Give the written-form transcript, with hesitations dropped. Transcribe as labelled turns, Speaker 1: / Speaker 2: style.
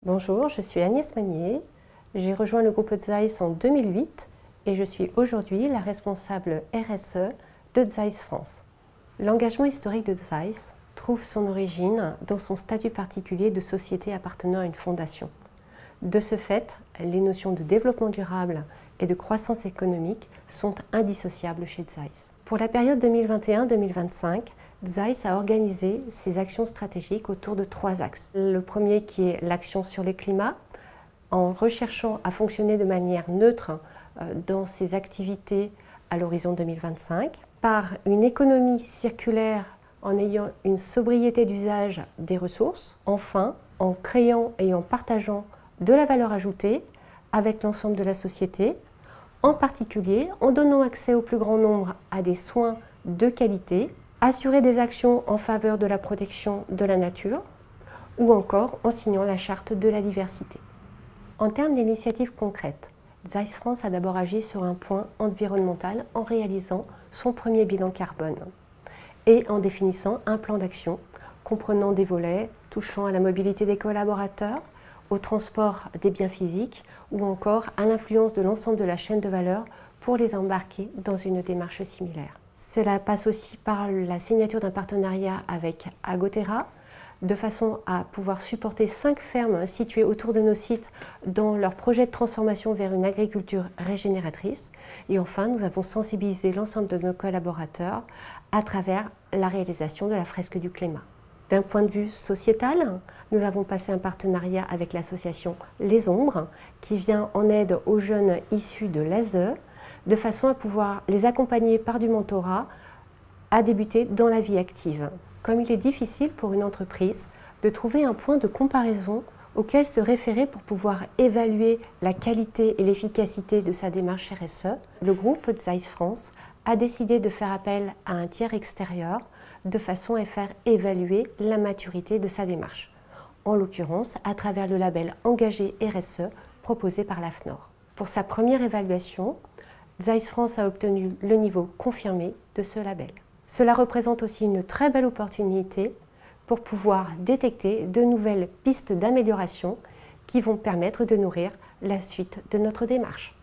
Speaker 1: Bonjour, je suis Agnès Magnier. J'ai rejoint le groupe Zeiss en 2008 et je suis aujourd'hui la responsable RSE de Zeiss France. L'engagement historique de Zeiss trouve son origine dans son statut particulier de société appartenant à une fondation. De ce fait, les notions de développement durable et de croissance économique sont indissociables chez Zeiss. Pour la période 2021-2025, Zeiss a organisé ses actions stratégiques autour de 3 axes. Le premier qui est l'action sur le climat, en recherchant à fonctionner de manière neutre dans ses activités à l'horizon 2025, par une économie circulaire en ayant une sobriété d'usage des ressources, enfin en créant et en partageant de la valeur ajoutée avec l'ensemble de la société, en particulier en donnant accès au plus grand nombre à des soins de qualité, assurer des actions en faveur de la protection de la nature ou encore en signant la charte de la diversité. En termes d'initiatives concrètes, Zeiss France a d'abord agi sur un point environnemental en réalisant son premier bilan carbone et en définissant un plan d'action comprenant des volets touchant à la mobilité des collaborateurs, au transport des biens physiques ou encore à l'influence de l'ensemble de la chaîne de valeur pour les embarquer dans une démarche similaire. Cela passe aussi par la signature d'un partenariat avec Agoterra, de façon à pouvoir supporter 5 fermes situées autour de nos sites dans leur projet de transformation vers une agriculture régénératrice. Et enfin, nous avons sensibilisé l'ensemble de nos collaborateurs à travers la réalisation de la fresque du climat. D'un point de vue sociétal, nous avons passé un partenariat avec l'association Les Ombres, qui vient en aide aux jeunes issus de l'ASE, de façon à pouvoir les accompagner par du mentorat à débuter dans la vie active. Comme il est difficile pour une entreprise de trouver un point de comparaison auquel se référer pour pouvoir évaluer la qualité et l'efficacité de sa démarche RSE, le groupe Zeiss France a décidé de faire appel à un tiers extérieur de façon à faire évaluer la maturité de sa démarche, en l'occurrence à travers le label Engagé RSE proposé par l'AFNOR. Pour sa première évaluation, Zeiss France a obtenu le niveau confirmé de ce label. Cela représente aussi une très belle opportunité pour pouvoir détecter de nouvelles pistes d'amélioration qui vont permettre de nourrir la suite de notre démarche.